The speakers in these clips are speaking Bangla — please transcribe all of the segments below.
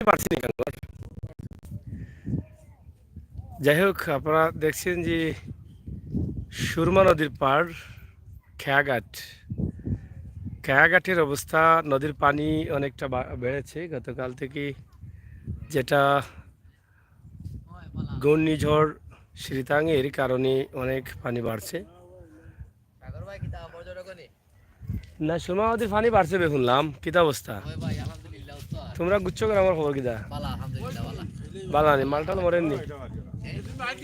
পারছি না কেন? যাই হোক, আপনারা দেখছেন যে সুরমা নদীর পাড় খেয়াঘাট। খেয়াঘাটের অবস্থা, নদীর পানি অনেকটা বেড়েছে গতকাল থেকে, যেটা ঘূর্ণিঝড় শ্রীতাঙের কারণে অনেক পানি বাড়ছে। না, সুরমা নদীর পানি বাড়ছে শুনলাম। কিতা অবস্থা? তোমরা গুচ্ছ করে আমার খবর কিতা? বালা নি, মালটাল মরেননি?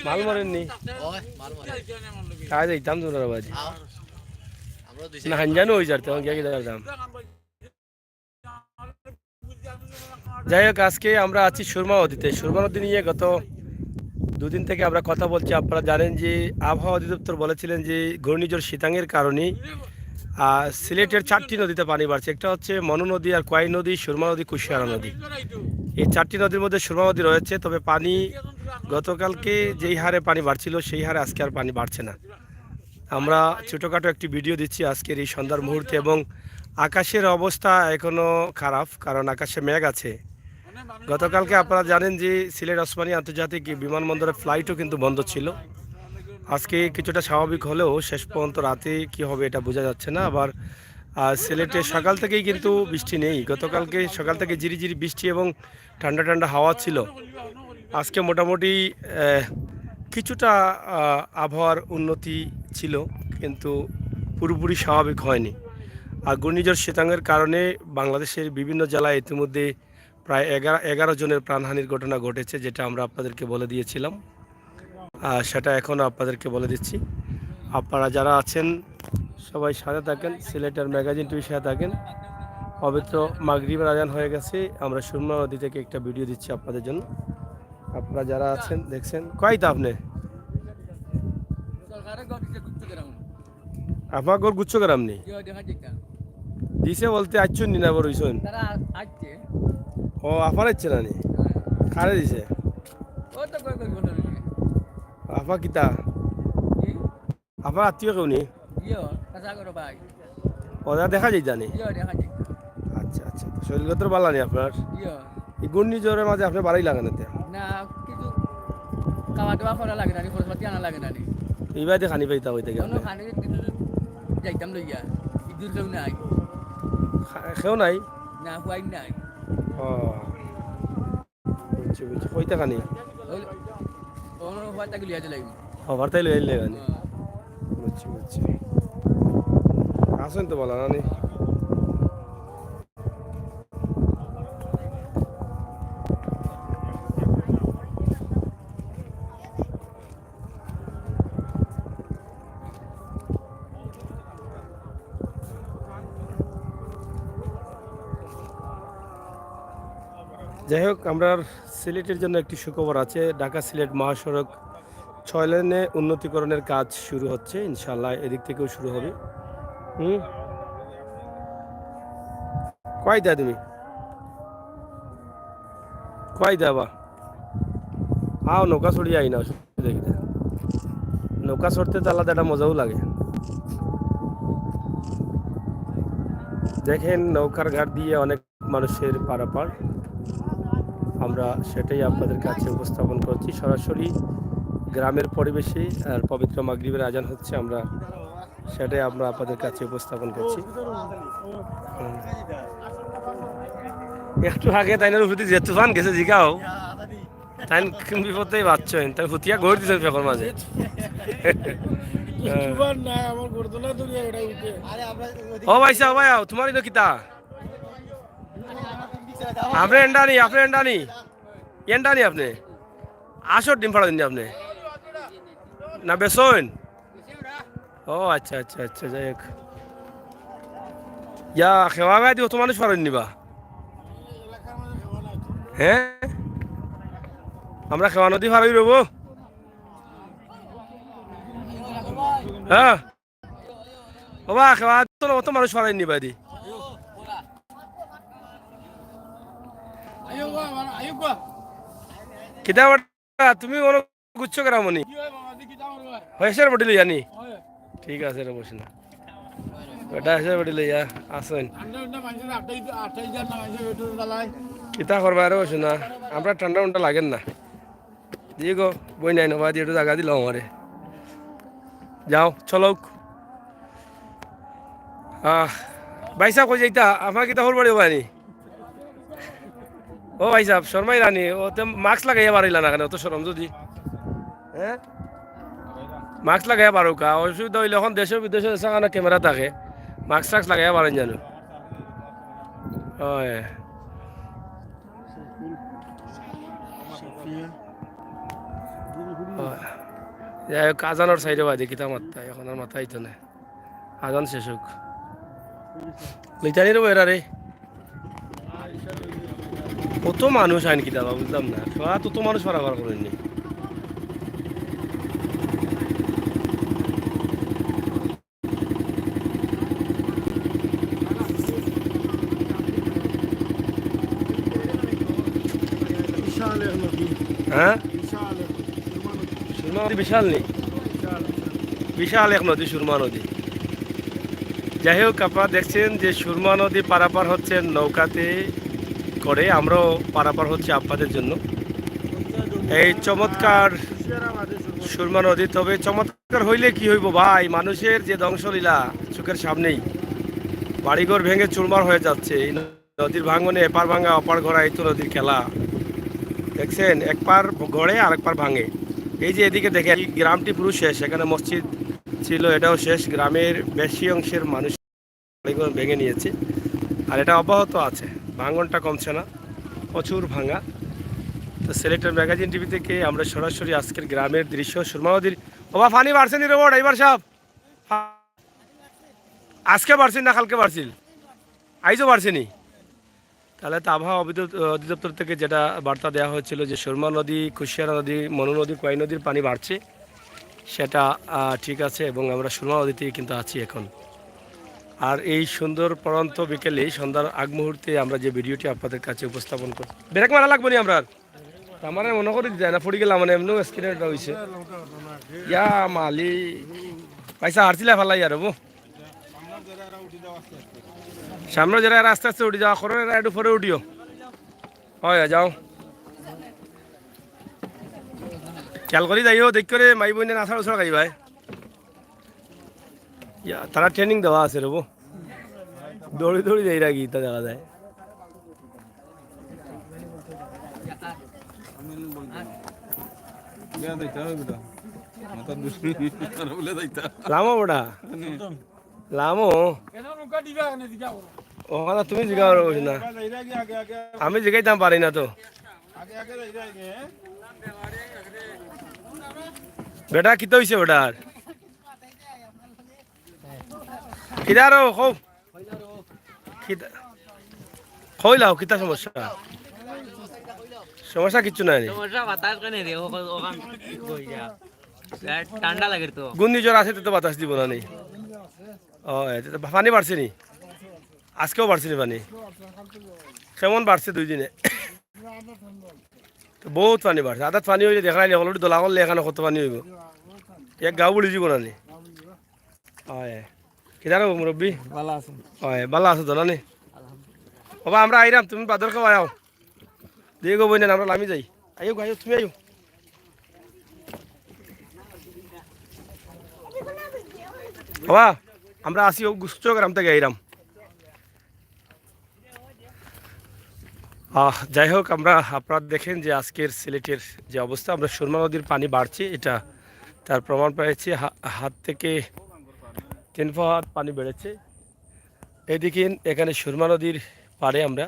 মাল মরেননি? কাজ যাইতাম তোমরা বাজি না হাঞ্জানো হয়ে যার তখন গিয়ে কিতা করতাম। যাই হোক, আজকে আমরা আছি সুরমা নদীতে। সুরমা নদী নিয়ে গত দুদিন থেকে আমরা কথা বলছি। আপনারা জানেন যে আবহাওয়া অধিদপ্তর বলেছিলেন যে ঘূর্ণিঝড় শীতাঙের কারণে সিলেটের 4টি নদীতে পানি বাড়ছে। একটা হচ্ছে মনু নদী, আর কোয়াই নদী, সুরমা নদী, কুশিয়ারা নদী। এই 4টি নদীর মধ্যে সুরমা নদী রয়েছে। তবে পানি গতকালকে যেই হারে পানি বাড়ছিল সেই হারে আজকে আর পানি বাড়ছে না। আমরা ছোটোখাটো একটি ভিডিও দিচ্ছি আজকের এই সন্ধ্যার মুহূর্তে, এবং আকাশের অবস্থা এখনও খারাপ, কারণ আকাশে মেঘ আছে। গতকালকে আপনারা জানেন যে সিলেট ওসমানী আন্তর্জাতিক বিমানবন্দরের ফ্লাইটও কিন্তু বন্ধ ছিল। আজকে কিছুটা স্বাভাবিক হলেও শেষ পর্যন্ত রাতে কি হবে এটা বোঝা যাচ্ছে না। আবার সিলেটে সকাল থেকেই কিন্তু বৃষ্টি নেই। গতকালকে সকাল থেকে ঝিরিঝিরি বৃষ্টি এবং ঠান্ডা ঠান্ডা হাওয়া ছিল। আজকে মোটামুটি কিছুটা আবহাওয়ার উন্নতি ছিল, কিন্তু পুরোপুরি স্বাভাবিক হয়নি। আর ঘূর্ণিঝড় শীতাঙের কারণে বাংলাদেশের বিভিন্ন জেলায় ইতিমধ্যে প্রায় 11 জনের প্রাণহানির ঘটনা ঘটেছে, যেটা আমরা আপনাদেরকে বলে দিয়েছিলাম। সেটা এখনও আপনাদেরকে বলে দিচ্ছি। আপনারা যারা আছেন সবাই সাথে থাকেন, সিলেটের ম্যাগাজিন টিভির সাথে থাকেন। পবিত্র মাগরিবের আজান হয়ে গেছে। আমরা সুরমা নদী থেকে একটা ভিডিও দিচ্ছি আপনাদের জন্য। আপনারা যারা আছেন দেখছেন। কয়টা আপনি আপনার ঘর গুচ্ছ গ্রাম নেই দিছে বলতে আচ্ছুন নি না বড়ইছুন? ও আপার ইচ্ছে না নি? কারে দিছে আপা? কিতা আপনার আত্মীয় কেউ নেই? ওরা দেখা যায় জানি। আচ্ছা আচ্ছা, শরীরগত ভালো নেই আপনার? এই ঘূর্ণিঝড়ের মাঝে আপনি বাড়াই লাগান এতে এইবার খানি পাইতা হইতে গেলে খেও নাই? ও বুঝছি বুঝছি, কইতা খানি খবর তাই লই আইলে গানি। বুঝছি বুঝছি, আসেন তো বলা নানি। যাই হোক, আমরা সিলেটের জন্য একটি সুখবর আছে। ঢাকা সিলেট মহাসড়ক 6 লেনে উন্নতিকরণের কাজ শুরু হচ্ছে, ইনশাল্লাহ এদিক থেকেও শুরু হবে। কয় দেয় তুমি? কয় দেবা? আও নৌকা চড়িয়ে আই না, দেখি নৌকা চড়তে তো আলাদা একটা মজাও লাগে। দেখেন নৌকার ঘাট দিয়ে অনেক মানুষের পারাপার। আমরা সেটাই আপনাদের কাছে উপস্থাপন করছি সরাসরি গ্রামের পরিবেশে। আর পবিত্র মাগরিবের আজান হচ্ছে, আমরা সেটাই আমরা আপনাদের কাছে উপস্থাপন করছি। একটু আগে তাই হুতি যে তুফান গেছে জিগাও তাই বিপদে বাচ্চেন, তাই হুতিয়া গড় দিচ্ছেন ফেকর মাঝে। ও ভাইসা ভাই, তোমার ইনো কিতা আপনি এন্ডানি, আপনি এন্ডানি এন্ডানি আপনি আসর ডিম ফাড়া দিন আপনি না বেসন? ও আচ্ছা আচ্ছা আচ্ছা, যাই হোক। ইয়া খেওয়া গায়ে দিও তো মানুষ পারেন নিবা? হ্যাঁ, আমরা খেওয়া নদী ফারাই রবো। হ্যাঁ বাবা, খেওয়া তো অত মানুষ ফারাই নিবা দি। কিতা তুমি গুচ্ছ কেরামনি হয়েছে বটি লইয়া নি? ঠিক আছে রে, বসে না বেটা এসে বটি লইয়া আসেন। কিতা করবা আরো শোনা আমরা ঠান্ডা উন্ডা লাগেন না দিয়ে গো বই নাই নবা দিয়ে একটু জায়গা দিল আমারে যাও চলো ভাই সাহেব কই যাইতা আমার কিতা হল বাড়ি বানি ও ভাই সাহেব শর্মাই রানি ও তো মাস্ক লাগাইয়া পারিলা না কেন অত শরম যদি হ্যাঁ মাস্ক লাগাইয়া পারো কা অসুবিধা হইলে এখন দেশে বিদেশে সেখানে ক্যামেরা থাকে মাস্ক টাস্ক লাগাইয়া পারেন জানো হয় যাই হোক আজানোর সাইডে বাদে কিতা মাত্রায় এখন আর মাথায় তো না আজান শেষ হোক লিটানির বইরা রে কত মানুষ আইন কিতা বুঝলাম না তত মানুষ পারাবার করেননি হ্যাঁ সুরমা নদী বিশাল নেই বিশাল এক নদী সুরমা নদী যাই হোক আপনারা দেখছেন যে সুরমা নদী পারাপার হচ্ছে নৌকাতে করে আমরাও পারাপার হচ্ছে আপনাদের জন্য এই চমৎকার সুরমা নদী তবে চমৎকার হইলে কি হইব ভাই মানুষের যে ধ্বংসলীলা চোখের সামনেই বাড়িঘর ভেঙে চুরমার হয়ে যাচ্ছে এই নদীর ভাঙনে এপার ভাঙা অপার ঘোরা এই তো নদীর খেলা দেখছেন এক পার গড়ে আর এক পার ভাঙে এই যে এদিকে দেখে গ্রামটি পুরো শেষ এখানে মসজিদ ছিল এটাও শেষ গ্রামের বেশি অংশের মানুষ ভেঙে নিয়েছে আর এটা অব্যাহত আছে ভাঙনটা কমছে না প্রচুর ভাঙা তো সিলেক্টর ম্যাগাজিন টিভি থেকে আমরা সরাসরি আজকের গ্রামের দৃশ্য সুরমা নদীর বাবা ফানি বাড়ছে নি রোবট এইবার সাহেব আজকে বাড়ছিল না কালকে বাড়ছিল আইজও বাড়ছেনি তাহলে তো আবহাওয়া অধিদপ্তর থেকে যেটা বার্তা দেওয়া হয়েছিল যে সুরমা নদী কুশিয়ারা নদী মনু নদী কয় নদীর পানি বাড়ছে সেটা ঠিক আছে এবং আমরা সুরমা নদীতেই কিন্তু আছি এখন আর এই সুন্দর পরন্ত বিকেলে সন্ধ্যার আগ মুহূর্তে আমরা যে ভিডিওটি আপনাদের কাছে উপস্থাপন করি ব্রেক মারা লাগবো নি আমরা আমার মনে করি যায় না পড়ে গেলাম মানে এমনিও স্ক্রিনটা হয়েছে ইয়া মালি পয়সা হারছিলে ফেলাই আর সামনে যারা আস্তে আস্তে উঠে যাওয়া করো একটু পরে উঠিও হয় যাও খেয়াল করি যাইও দেখ করে মাই বোন আসার ওসর গাই ভাই তারা ট্রেনিং দেওয়া আছে রবো দৌড়ি দৌড়ি যাই রাখি তা দেখা যায় লামো বড়া লামো ওখানে তুমি জিগা না আমি জিগাইতাম পারি না তো বেটা কিতা হইছে বেটার কিদারো কও কইলাও কিতা সমস্যা সমস্যা কিচ্ছু নাই সমস্যা বাতাস কেন রে ওখান কই যা ঠান্ডা লাগে তো ঘূর্ণিঝড় আছে তো বাতাস দিব না নি ও পানি বাড়ছে নি আজকেও বাড়ছে নি পানি কেমন বাড়ছে 2 দিনে তো বহুত পানি বাড়ছে আদাত পানি হইলে দেখা নাইলে অলরেডি দোলা করলে এখানে কত পানি হইব এক গাঁও বুড়ি যাব না নি হয় কিদারো মুরব্বী ভালো আছে হয় ভালো আছো তো না নি বাবা আমরা আইরাম তুমি বাদর খাও আও দিয়ে গো বইনা আমরা লামি যাই আইও গাইও তুমি আইও বাবা আমরা আসি গুচ্ছ গ্রাম থেকে আইরাম যাই হোক আমরা আপনারা দেখেন যে আজকের সিলেটের যে অবস্থা আমরা সুরমা নদীর পানি বাড়ছে এটা তার প্রমাণ পেয়েছি হাত থেকে 3 ফুট পানি বেড়েছে এদিকে এখানে সুরমা নদীর পাড়ে আমরা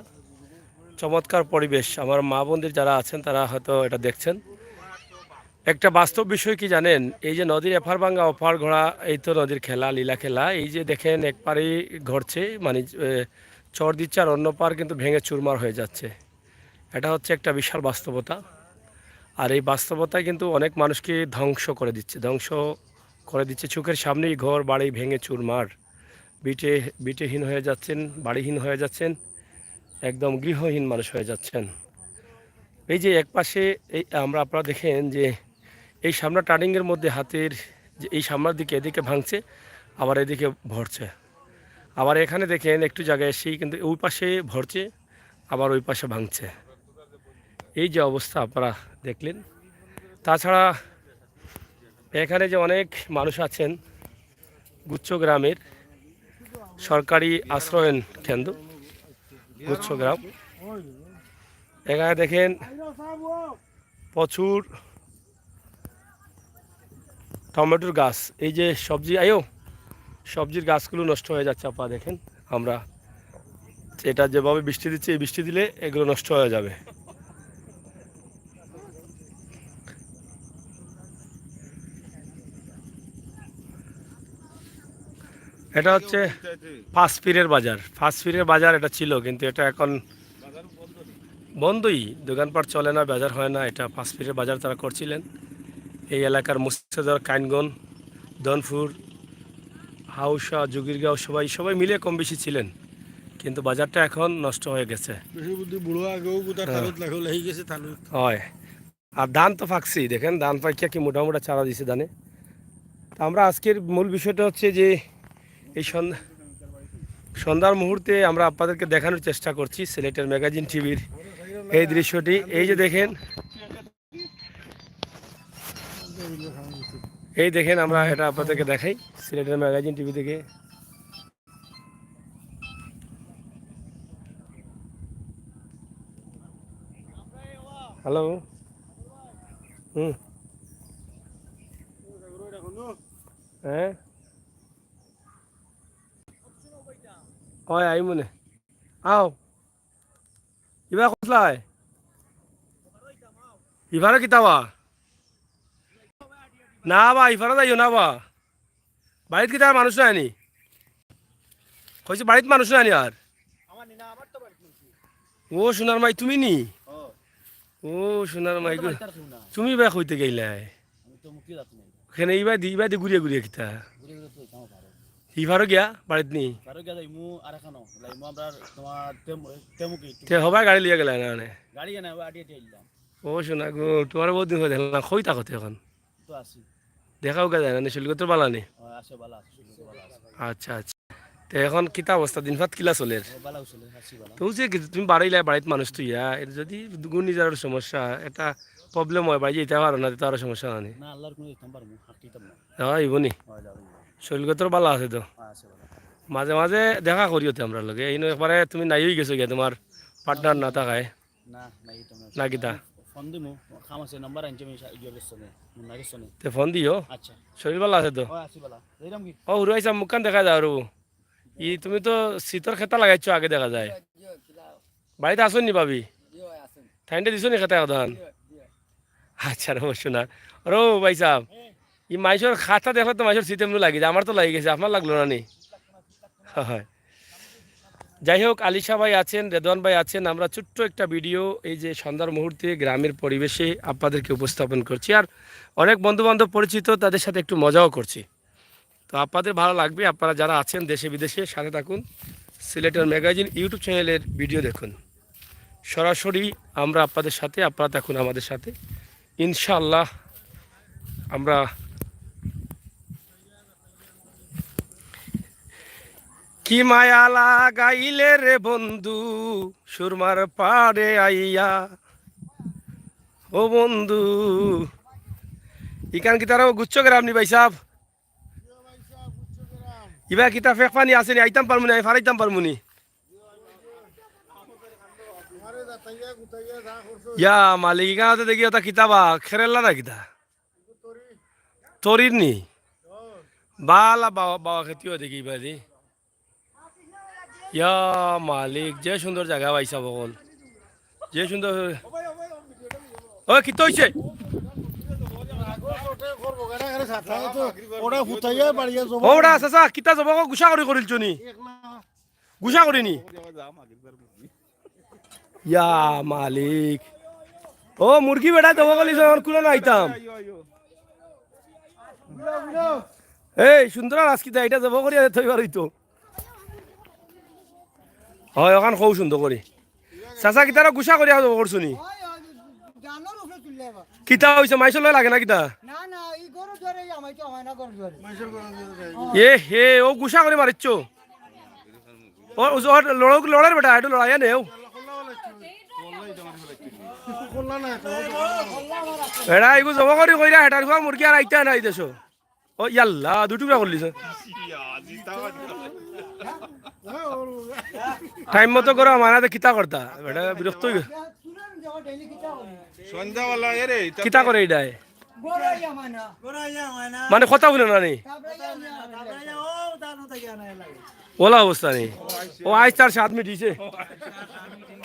চমৎকার পরিবেশ আমার মা বোনদের যারা আছেন তারা হয়তো এটা দেখছেন একটা বাস্তব বিষয় কি জানেন এই যে নদীর এপার ভাঙ্গা ওপার ঘোড়া এই তো নদীর খেলা লীলা খেলা এই যে দেখেন এক পারেই ঘটছে মানে চর দিচ্ছে আর অন্য পার কিন্তু ভেঙে চুরমার হয়ে যাচ্ছে এটা হচ্ছে একটা বিশাল বাস্তবতা আর এই বাস্তবতায় কিন্তু অনেক মানুষকে ধ্বংস করে দিচ্ছে চোখের সামনেই ঘর বাড়ি ভেঙে চুরমার বিটেহীন হয়ে যাচ্ছেন বাড়িহীন হয়ে যাচ্ছেন একদম গৃহহীন মানুষ হয়ে যাচ্ছেন এই যে এক পাশে এই আপনারা দেখেন যে এই সামনা টার্নিংয়ের মধ্যে হাতের যে এই সামনের দিকে এদিকে ভাঙছে আবার এদিকে ভরছে আবার এখানে দেখেন একটু জায়গায় এসেই কিন্তু ওই পাশে ভরছে আবার ওই পাশে ভাঙছে। এই যে অবস্থা আপনারা দেখলেন। তাছাড়া এখানে যে অনেক মানুষ আছেন গুচ্ছ গ্রামের সরকারি আশ্রয়ন কেন্দ্র গুচ্ছ গ্রাম, এখানে দেখেন প্রচুর টমেটোর গাছ, এই যে সবজির গাছগুলো নষ্ট হয়ে যাচ্ছে আপনারা দেখেন। আমরা এটা যেভাবে বৃষ্টি দিচ্ছে, এই বৃষ্টি দিলে এগুলো নষ্ট হয়ে যাবে। এটা হচ্ছে ফার্স্ট পীরের বাজার এটা ছিল, কিন্তু এটা এখন বন্ধই, দোকানপাট চলে না, বাজার হয় না। এটা ফার্স্ট পীরের বাজার তারা করছিলেন। এই এলাকার মুর্শিদাবাদ, কাইনগঞ্জ, দনপুর, হাউসা, জুগিরগাঁও সবাই মিলে কম বেশি ছিলেন, কিন্তু বাজারটা এখন নষ্ট হয়ে গেছে। হয়। আর ধান তো ফাঁকছি, দেখেন ধান পাইকা কি মোটামুটি চারা দিছে ধানে। তা আমরা আজকের মূল বিষয়টা হচ্ছে যে এই সন্ধ্যার মুহূর্তে আমরা আপনাদেরকে দেখানোর চেষ্টা করছি সিলেটের ম্যাগাজিন টিভির এই দৃশ্যটি। এই যে দেখেন, এই দেখেন আমরা এটা আপনাদেরকে দেখাই সিলেটের ম্যাগাজিন টিভি থেকে। হ্যালো, হ্যাঁ হয় আই মনে আও ইবা কসলাই ইবারও কিতাবা না বা ইফারা যাইও না বা বাড়িত কি তার মানুষ নাই নি কইছে বাড়িত মানুষ নাই নি আর ও সোনার মাই তুমি নি ও সোনার মাই গো তুমি বা কইতে গেলাই ওখানে ইবা দি ঘুরিয়ে কিতা ইফারও গিয়া বাড়িত নি তে হবাই গাড়ি লিয়ে গেলাই না মানে ও সোনা গো তোমার বহুত দিন হয়ে দেখলাম কই থাকতে এখন দেখাও গে যায় না শিলগত বালা নি আচ্ছা আচ্ছা। তো এখন কিতা অবস্থা দিন ভাত কিলা চলে তো যে তুমি বাড়াইলাই বাড়িত মানুষ তুই এর যদি গুণ নিজের সমস্যা এটা প্রবলেম হয় বাড়ি যেতে পারো না তার সমস্যা নাই ইবনি শৈলগতর বালা আছে তো মাঝে মাঝে দেখা করিও তো আমরা লগে এই একবারে তুমি নাই হয়ে গেছো গিয়া তোমার পার্টনার না থাকায় না কিতা ফোন দিও শরীর ভালো আছে তো ও রুয়াইছা মুখখান দেখা যায় আর ই তুমি তো শীতর খেতা লাগাইছো আগে দেখা যায় বাড়িতে আসো নি ভাবি ঠান্ডা দিছো নি খেতা ধান আচ্ছা রো শোনা রো ভাই সাহেব ই মাইসর খাতা দেখলে তো মাইসর শীতে এমনি লাগে আমার তো লাগে গেছে আপনার লাগলো না নি হয়। যাই হোক আলিশা ভাই আছেন, রেদওয়ান ভাই আছেন, আমরা ছোট্ট একটা ভিডিও এই যে সন্ধ্যার মুহূর্তে গ্রামের পরিবেশে আপনাদেরকে উপস্থাপন করছি। আর অনেক বন্ধুবান্ধব পরিচিত তাদের সাথে একটু মজাও করছি। তো আপনাদের ভালো লাগবে, আপনারা যারা আছেন দেশে বিদেশে সাথে থাকুন, সিলেটের ম্যাগাজিন ইউটিউব চ্যানেলের ভিডিও দেখুন সরাসরি। আমরা আপনাদের সাথে, আপনারা থাকুন আমাদের সাথে, ইনশাআল্লাহ। আমরা কি মায়া লাগাইলে রে বন্ধু সুরমার পাড়ে আইয়া, ও বন্ধু ইকান কি তারাও গুচ্ছ গ্রাম নি ভাই সাহ ইবা কিতা ফেক পানি আসেনি আইতাম পারমুনি আমি ফারাইতাম পারমুনি ইয়া মালিক ইকানাতে দেখি ওটা কিতাবা খেরেল্লা না কিতা তরির নি বালা বাবা বাবা খেতিও দেখি বাদি ইয়া মালিক যে সুন্দর জায়গা পাইছা বকল যে সুন্দর ও কি তো হইছে ওটা চাচা কিতা যাব গুছা কৰি কৰিল চনি গুছা কৰিনি ইয়া মালিক ও মুরগি বেটা দেব গলিছ কুলা না আইতাম এই সুন্দর আজ কিতা এটা যাব কৰি থই পারিতো হয় ওখান খুব সুন্দর করে চাচা কিতারা গুছা করে যাব করছুনি কিতা হইছে মাইসর লয় লাগে না কিতা এ হে ও গুছা করে মারিচ্ছ ও লড়ার বেটা এটা লড়াইয়া নেও এটা এইগু জমা করি কইরা হেটার খোয়া মুরগি আর আইতা নাই দেশো ও ইয়াল্লা দুটুকরা করলিস টাইম মতো করো মানাতে কিতা করতা এটা বিরক্ত হই গেছে। সন্ধ্যাবেলা এরে কিতা করে এইটাই মানে কথা বলে না নি ওলা অবস্থা নেই ও আজ তার 7 মিনিট দিছে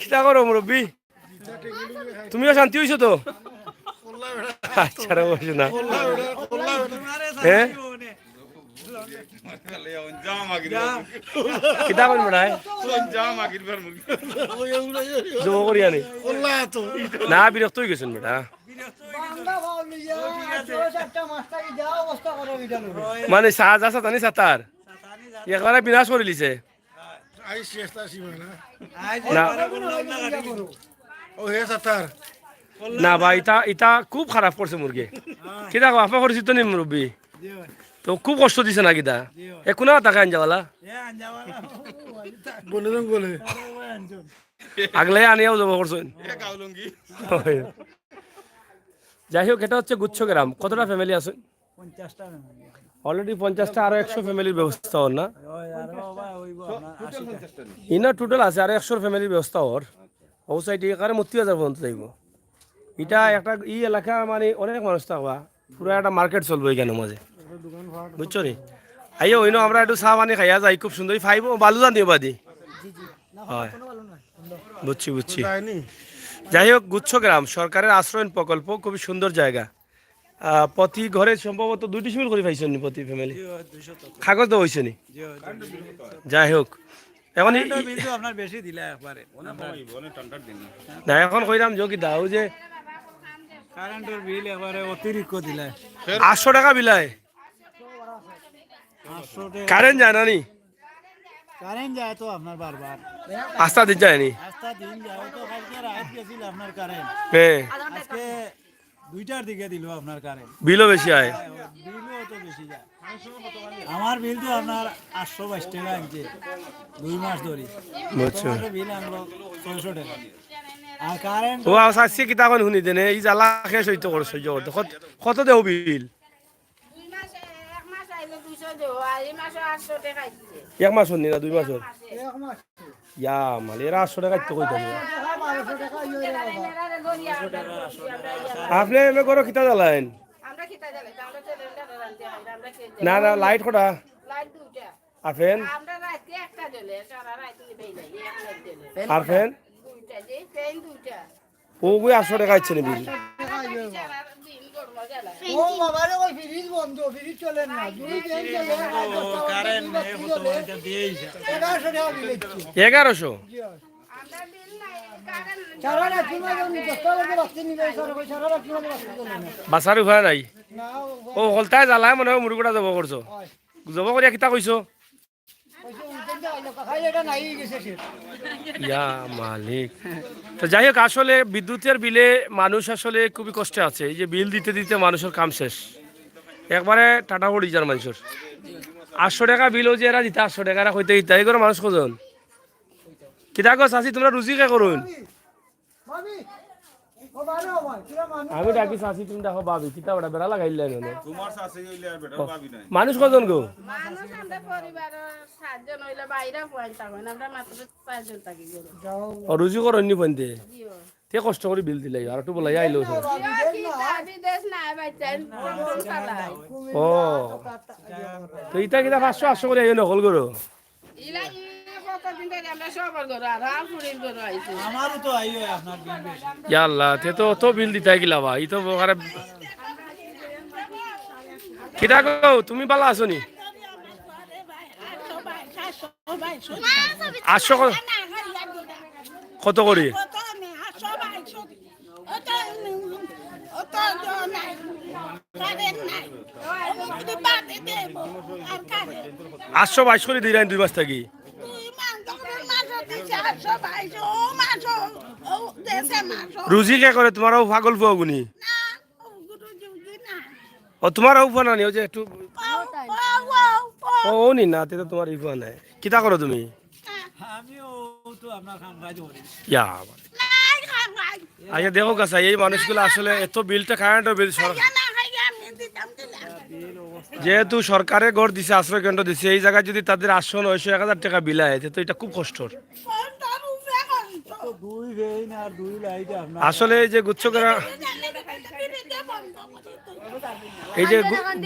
কিতা করো মুরব্বী তুমিও শান্তি হইছো তো আচ্ছা রে বসে না হ্যাঁ কিতা করবি না জমা করি আনি না বিরক্ত হয়ে গেছেন বেটা মানে সাজ আসা তানি সাতার একবারে বিনাশ করে লিছে না না ভাই ইটা ইটা খুব খারাপ করছে মুরগি কিতা আপা পরিচিত নি মুরব্বী তো খুব কষ্ট দিছে না কিতা একো না টাকা আনজাওয়ালা আগলে আনিয়াও জমা করছেন যাই হোক এটা হচ্ছে গুচ্ছ গ্রাম কতটা ফ্যামিলি আছে অলরেডি 50টা আরো 100 ফ্যামিলির ব্যবস্থা হর না ইনা টোটাল আছে আরো 100 ফ্যামিলির ব্যবস্থা হর ও সাইড এখানে 30,000 পর্যন্ত যাইব এটা একটা ই এলাকা মানে অনেক মানুষ থাকবা পুরো একটা মার্কেট চলবো এখানে মাঝে বুঝছো নি আইও ওইনো আমরা একটু চা পানি খাইয়া যাই খুব সুন্দর ফাইব বালু জান দিও বাদি হয় বুঝছি বুঝছি যাই হোক গুচ্ছ গ্রাম সরকারের আশ্রয়ন প্রকল্প খুবই সুন্দর জায়গা প্রতি ঘরে সম্ভবত 2টি সিমিল করে পাইছেন নি প্রতি ফ্যামিলি কাগজ তো হয়েছে নি যাই হোক এখন আপনার বেশি দিলে একবারে না এখন কইরাম যোগী দাও যে কারেন্টের বিল একবারে অতিরিক্ত দিলে 800 টাকা বিলায় কারেন্ট যায় না নি কারেন্ট যায় তো আপনার বারবার আস্থা দিন যায় নি রাস্তা দিন যায় তো কালকে রাত গেছিল আপনার কারেন্ট হ্যাঁ আজকে 2টার দিকে দিল আপনার কারেন্ট বিলও বেশি হয় বিলও তো বেশি যায় আমার বিল তো আপনার 822 টাকা আনছে 2 মাস ধরে বুঝছো বিল আনলো 600 টাকা আর কারেন্ট ও আজকে কিতা কোন শুনি দেনে এই জ্বালা শেষ হইতো করে সহ্য করতে কত দেও বিল 2 মাস 1 মাস আইলে 200 দেও আর এই মাসে 800 টাকা আইছে 1 মাস হনি না 2 মাস হল ইয়া মালে এরা 800 টাকা তো কইতাম আপনি এমে করো কিতা জ্বালাইন আমরা কিতা জানি আমরা সিলিন্ডার রাখতে আমরা খেতে না না লাইট কটা লাইট দুইটা আফেন আমরা রাতে একটা জ্বলে সারা রাত দেই না এক লাইট জ্বলে আর ফেন দুইটা যে ফ্যান দুইটা ও কই 800 টাকা ইচ্ছে নি বিল সারা দিন গরম জ্বালা ও বাবারে ওই ফ্রিজ বন্ধ ফ্রিজ চলে না দুই দিন চলে কারেন্ট নেই তো দিয়েইছে 1100 টাকা বিল দিচ্ছে 1100 আমরা বিল নাই কারেন্ট সারা রাত কি মানে 10 টাকা করে রাখতে নিবে সারা রাত কি মানে রাখতে চলে না বাসার উপায় নাই না ও হলতায় জ্বালায় মনে হয় মুরগুটা যাব করছো যাব করিয়া কিতা কইছো ওইসব উঠে আইলো খাই এটা নাই গেছে সে ইয়া মালিক তো যাই হোক আসলে বিদ্যুতের বিলে মানুষ আসলে খুবই কষ্টে আছে এই যে বিল দিতে দিতে মানুষের কাম শেষ একবারে টাটা পড়ি যার মানুষের 800 টাকা বিলও যে এরা দিতে 800 টাকা এরা কইতে দিতে এই করে মানুষ কজন কিতা গো চাচি তোমরা রুজি কে করুন ভাবি ও বারে ও ভাই কিরা মানুষ আমি ডাকি চাচি তুমি দেখো ভাবি কিতা বড় বেড়া লাগাইলে না তোমার শাসে হইলে আর বেটা পাবি নাই মানুষ কজন গো মানুষ আমরা পরিবারের 7 জন হইলে বাইরে পয়েন্ট থাকেন আমরা মাত্র 4 জন থাকি গেল যাও ও রুজি করো নি পন্তে জিও তে কষ্ট করে বিল দিলাই আর একটু বলাই আইলো বিদেশ না বাইতেন কোন চালাই ও তো ইটা কিতা 500 800 করে আইনো নকল করো ইলা কতদিন ধরে আমরা সবার ঘর আর ফুরির ঘর আইছি আমারও তো আইও আপনার বিল বেশি ইয়া আল্লাহ তে তো অত বিল দিতে গিলা বা ই তো বকারে কিটা গো তুমি ভালো আছো নি 800 কত করে আটশো 22 করে দিলেন 2 মাস থাকি রুজি কে করে তোমারও পাগল ফুয়া গুনি ও তোমারও ফুয়া না নি ও যে একটু ও নি না তে তো তোমার ই ফুয়া নাই কিতা করো তুমি আমিও তো আপনার কাম কাজ করি ইয়া আচ্ছা দেখো কাছা এই মানুষগুলো আসলে এত বিলটা কারেন্টের বিল যেহেতু সরকারে গড় দিছে আশ্রয় কেন্দ্র দিছে এই জায়গায় যদি তাদের আসন 900-1000 টাকা বিল আয় তো এটা খুব কষ্টর। তো দুই ভেইন আর দুই লাইট আপনার আসলে এই যে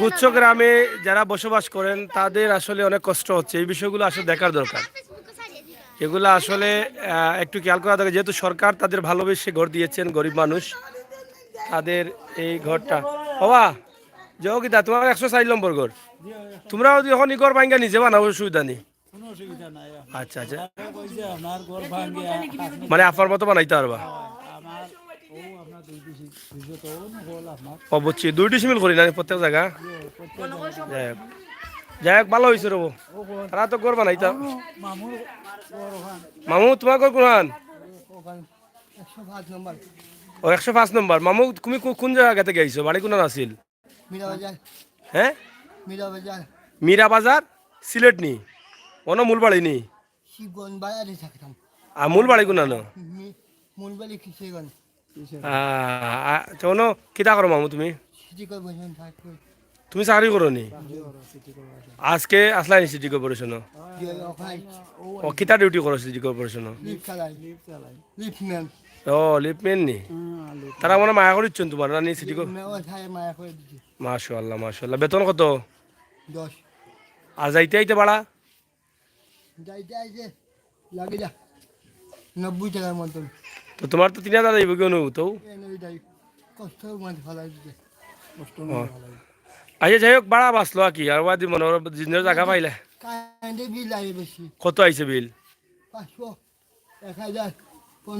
গুচ্ছ গ্রামে যারা বসবাস করেন তাদের আসলে অনেক কষ্ট হচ্ছে, এই বিষয়গুলো আসলে দেখার দরকার। এগুলো আসলে একটু খেয়াল করা দরকার, যেহেতু সরকার তাদের ভালোবেসে ঘর দিয়েছেন, গরিব মানুষ তাদের এই ঘরটা। বাবা যোগিতা তোমার 104 নম্বর ঘর, তোমরাও যখন ঘর ভাঙ্গা নিজে বানাও অসুবিধা নেই? কোনো অসুবিধা নাই। আচ্ছা আচ্ছা, কইছে আপনার ঘর ভাঙে মানে আপনার মতো বানাইতে পারবা? আমার ও আপনার দুই দিছি বুঝছো তো হল আপনার অবশ্যই 2টি সিমিল করি না প্রত্যেক জায়গা। যাই হোক ভালো হয়েছে রবো, তারা তো ঘর বানাইতা। মামুর ঘর ওখান মামু তোমার ঘর কোন? 105 নম্বর 105 নম্বর। মামু তুমি কোন জায়গা থেকে আইছো, বাড়ি কোন আছিল? মীরা বাজার হ্যাঁ মীরা বাজার মীরা বাজার সিলেট নি অন মূল বাড়ি নি? শিবগঞ্জ বাজারে থাকতাম। আর মূল বাড়ি কোন? মূলবাড়ি কিশোরগঞ্জ অন কিতা করো মামু তুমি? সিটি কর্পোরেশন থাকতো। তুমি চাকরি করো নি? আজকে আসলাই নি সিটি কর্পোরেশন? ও কিতা ডিউটি করো সিটি কর্পোরেশন? লিফট চালাই লিফটম্যান ও লিপমেন নি? তারা মনে মায়া করিচ্ছেন তোমার না নি সিটি মায়া করে দিচ্ছি। মাশাআল্লাহ মাশাআল্লাহ। বেতন কত? 10 আর যাইতে আইতে বাড়া? যাইতে আইতে লাগে যা 90 টাকার মতন। তো তোমার তো 3000 যাইব কেন তো? এটাই কষ্ট মানে ফলাই দিতে কষ্ট আচ্ছা যাই হোক বাড়া বাঁচলো আর কি, আর বাদি মনে জিনের জায়গা পাইলে। কারেন্টের বিল লাগে বেশি। কত আইছে বিল? 500 1000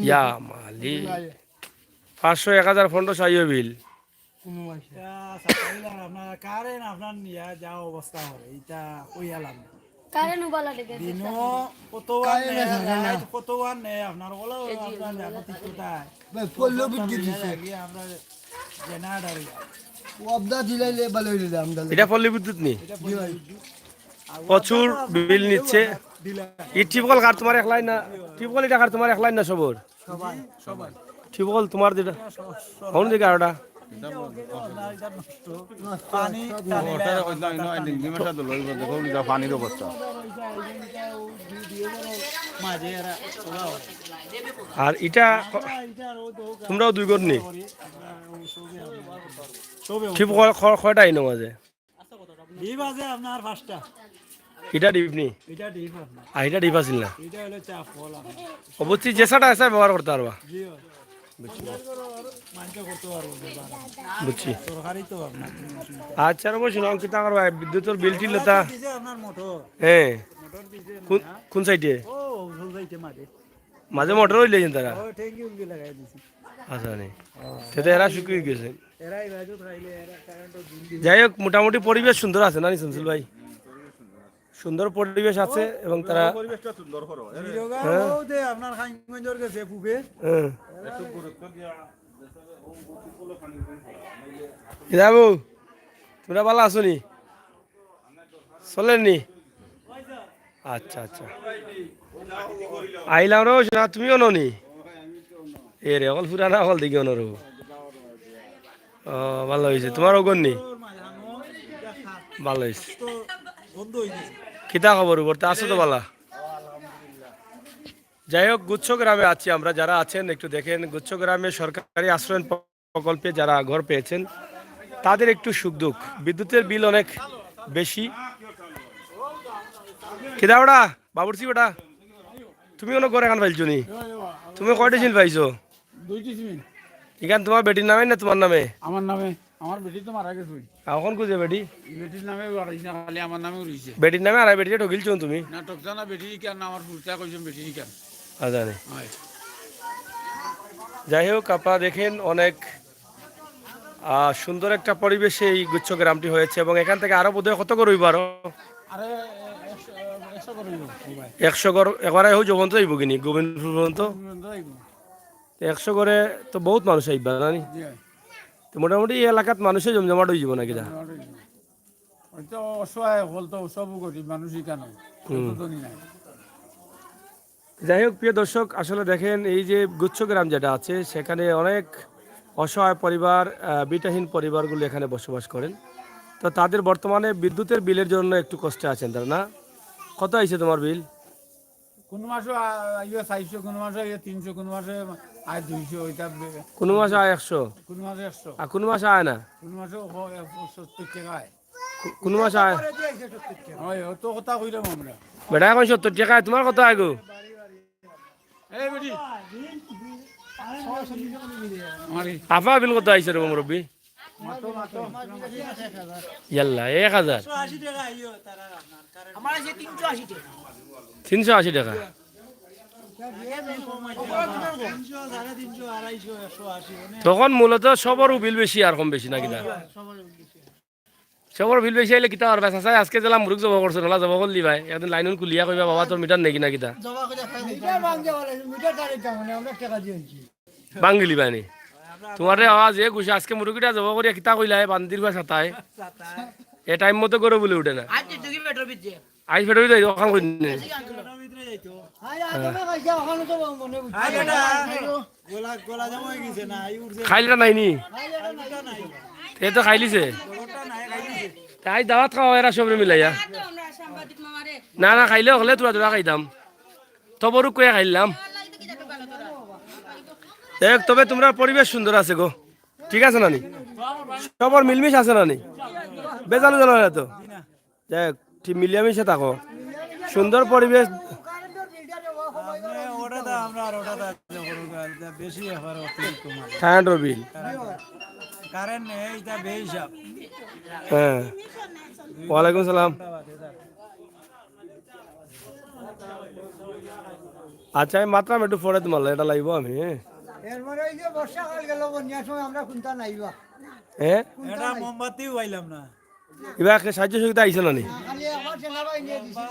ইয়া মালি 500-1000 ফন্ড চাইও বিল। কোনো মাসে আপনার কারেন্ট আপনার নিয়ে যা অবস্থা হবে এটা ওই আলাম কারেন্ট উবালা দেখে দিনও কতবার নেয় কতবার নেয় আপনার বলো আপনার জানো ঠিক কোথায় ভাই পল্ল বিদ্যুৎ দিছে আমরা জেনারেটর অবদা দিলাইলে ভালো হইলো দাম দাম। এটা পল্লী বিদ্যুৎ নি প্রচুর বিল নিচ্ছে। ই টিপকল কার তোমার এক লাইন না? টিপকল এটা কার তোমার এক লাইন না সবর? সবাই সবাই টিপকল তোমার যেটা কোন দিকে আরটা? পানি পানির অবস্থা মাঝে এরা আর এটা তোমরাও 2 ঘর নি? টিপকল কয়টা আইনো মাঝে? ডিপ আছে আপনার 5টা। এটা ডিপ নি? এটা ডিপ আপনার আর এটা ডিপ আছিল না? এটা হলো চা ফল অবশ্যই যেসাটা আছে ব্যবহার করতে পারবা। জিও মানতে করতে পারবো বুঝছি। সরকারি তো আপনার আচ্ছা অবশ্যই নাম কিতা করবা বিদ্যুতের বিল টিল লতা? দিছে আপনার মোটর হ্যাঁ মোটর দিছে কোন সাইডে? ও ওজন যাইতে মাঝে মাঝে মোটর হইলে তারা? ও ট্যাঙ্কি উঙ্গি লাগাই দিছি আচ্ছা নি সেটা এরা শুকিয়ে গেছে। এরাই বাজু খাইলে এরা কারেন্ট দিন যাই হোক মোটামুটি পরিবেশ সুন্দর আছে না শামসুল ভাই? সুন্দর পরিবেশ আছে এবং তারা পরিবেশটা সুন্দর করো দিরোগা ও দে আপনার খাইগঞ্জর কাছে পুবে হ্যাঁ একটু গুরুত্ব দিয়া কি যাবো তোমরা ভালো আছো নি? চলেন নি? আচ্ছা আচ্ছা আইলাম রো না তুমিও নি? এ রে অকল ফুরানা অকল দেখি অনরো। ও ভালো হয়েছে তোমার ওগন নি? ভালো হয়েছে। তো বন্ধ হই গেছে কিতা খবর বলতে আসো তো বালা? যাই হোক গুচ্ছ গ্রামে আছি আমরা, যারা আছেন একটু দেখেন গুচ্ছ গ্রামে সরকারি আশ্রয় প্রকল্পে যারা ঘর পেয়েছেন তাদের একটু সুখ দুঃখ। বিদ্যুতের বিল অনেক বেশি। কিদা ওটা বাবুরসি ওটা তুমি কোনো ঘর এখন পাইছো নি? তুমি কয়টা সিল পাইছো? 2টি সিমেন্ট এখান তোমার বেটির নামে না তোমার নামে? আমার নামে। আমার বেটি তো মারা গেছে, এখন খুঁজে বেটি বেটির নামে বাড়াইছে না, খালি আমার নামে রয়েছে। বেটির নামে আর বেটিকে ঠকিলছো তুমি? না টকসা না বেটি কেন আমার ফুলটা কইছেন বেটি কেন জানি। হয়। যাই হোক আপনারা দেখেন অনেক সুন্দর একটা পরিবেশে এই গুচ্ছ গ্রামটি হয়েছে এবং এখান থেকে আরো বোধহয় কত করে হইব? আরো আরে 100 করে দিব ভাই 100 ঘর একবারে হোক যখন তো আইব কিনি গোবিন্দপুর পর্যন্ত 100 ঘরে তো বহুত মানুষ আইবা জানি। তো মোটামুটি এই এলাকাত মানুষের জমজমাট হয়ে যাব নাকি? যা হয়তো অসহায় হল তো সব গরিব মানুষই কেন নাই। যাই হোক প্রিয় দর্শক, আসলে দেখেন এই যে গুচ্ছগ্রাম যেটা আছে সেখানে অনেক অসহায় পরিবার, বিটাহীন পরিবারগুলো এখানে বসবাস করেন। তো তাদের বর্তমানে বিদ্যুতের বিলের জন্য একটু কষ্টে আছেন তারা, না? কত আইছে তোমার বিল? কোন মাসে আইয়া 400, কোন মাসে আইয়া 300, কোন মাসে আয় 200, ওইটা কোনো মাসে আয় 100, কোন মাসে 100, আর কোনো মাসে আয় না, কোন মাসে 70 টাকা আয়। কোনো মাসে আয়। ওই অত কথা কইলাম আমরা। বেটা এখন 70 টাকা আয়, তোমার কত আয় গো? এই বেটি আমারে আফা বিল কত আইছে রে মুরব্বী? মাতো মাতো ইয়াল্লা 1000, 180 টাকা আইও তারা আপনার কারণ আমার আছে 380 টাকা। 380 টাকা। 300, 350, 250, 180 তখন মূলত সবরও বিল বেশি আর কম বেশি নাকি না? সবর বিল বেশি আইলে কিতা করবা? চাচা আজকে জেলা মুরুখ জবা করছো, নলা জবা করলি ভাই, একদিন লাইন কুলিয়া কইবা বাবা তোর মিটার নেই না কিতা মিটার ভাঙতে বলে মিটার তারিখ মানে আমরা টাকা দিয়েছি বাঙ্গিলি বানি তোমার আওয়াজ এ গুছে আজকে মুরুকিটা জবা করিয়া কিতা কইলা বান্দির বা ছাতায় এ টাইম মতো করে বলে উঠে না। আইস ফেটে যাই ওখান কই নে আই আদমে কইছে ওখানে তো মনে বুঝছি আই এটা গোলা গোলা জমা হয়ে গেছে না এই উড়ছে খাইলা নাইনি নাই এ তো খাইলিছে গোলাটা নাই খাইছে তাই দাওয়াত খাওয়া এরা সবরে মিলাইয়া না না খাইলে হলে তোরা তোরা খাইতাম তবরু কয়ে খাইলাম। দেখ তবে তোমরা পরিবেশ সুন্দর আছে গো, ঠিক আছে নানি? সবর মিলমিশ আছে নানি? বেজালো জানো না তো? দেখ ঠিক মিলিয়ামিশে থাকো, সুন্দর পরিবেশ। ওটা দা আমরা আর ওটা দা বেশি ব্যাপার অতিরিক্ত মাল কারেন্টের বিল, কারণ এইটা বেহিসাব। হ্যাঁ। ওয়ালাইকুম সালাম। আচ্ছা আমি মাত্রাম একটু পরে তোমার এটা লাগবো আমি। এরপরে এই যে বর্ষাকাল গেল বন্যার সময় আমরা কোনটা নাইবা হ্যাঁ এটা মোমবাতিও পাইলাম না। এবার সাহায্য সুবিধা আইসে নানি? খালি আমার সেনাবাহিনী দিছি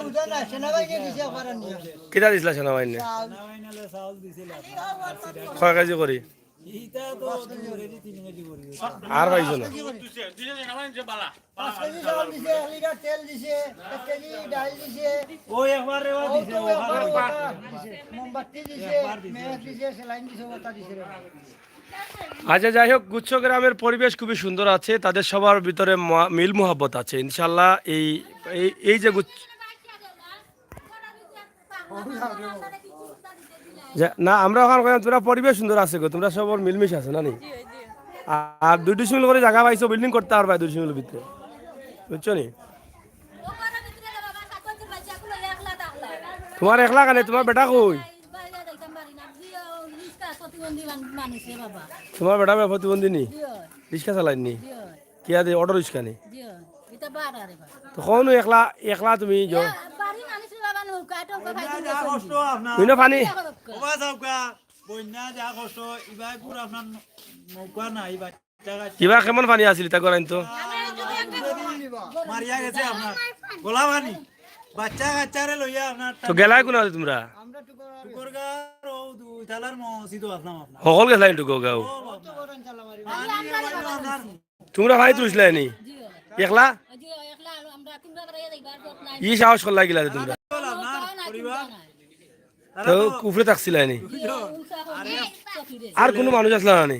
উদা না সেনাবাহিনী দিছে আমার নিয়ে কেটা দিছিলা সেনাবাহিনী? নাইনালে চাউল দিছিল কয় কেজি করি? এইটা তো 2 কেজি করি আর পাইছো না? 5 কেজি চাউল দিছে 1 লিটার তেল দিছে 1 কেজি ডাল দিছে ওই একবার রেওয়া দিছে মোমবাতি দিছে মেয়াজ দিছে সেলাইন দিছে ওটা দিছে আচ্ছা যাই হোক, গুচ্ছ গ্রামের পরিবেশ খুবই সুন্দর আছে, তাদের সবার ভিতরে মিল মোহাব্বত আছে ইনশাল্লাহ। এই এই যে না আমরা ওখানে কইলাম তোমরা পরিবেশ সুন্দর আছে গো, তোমরা সবার মিলমিশ আছে নানি? আর 2 ডিসিমিল করে জায়গা পাইছো, বিল্ডিং করতে পারবা 2 ডিসিমিলের ভিতরে, বুঝছো নি? তোমার একলা কানে, তোমার বেটা কই? তোমার বেটা প্রতিবন্ধী নি, রিক্সা চালাইনি কি আদে অটো রিক্সা নি? তখন একলা একলা তুমি যাও কষ্ট আপনার তুই না পানি ওবা যাওকা বন্যা যা কষ্ট ইবাই পুরো আপনার নৌকা নাই বাচ্চা কিবা কেমন পানি আছিল তা করাইন তো মারিয়া গেছে আপনার গোলা পানি বাচ্চা কাচ্চারে লইয়া আপনার তো গেলাই কোন আছে তোমরা? আমরা তো টুকরগার ও দুই তালার মসজিদ আপনার আপনার সকল গেলাই তো গাও তোমরা ভাই তুলছিলাই নি একলা? ই সাহস করলা গিলা তোমরা পরিবার তো কুফরে থাকছিলাই নি? আর কোনো মানুষ আসলা না নি?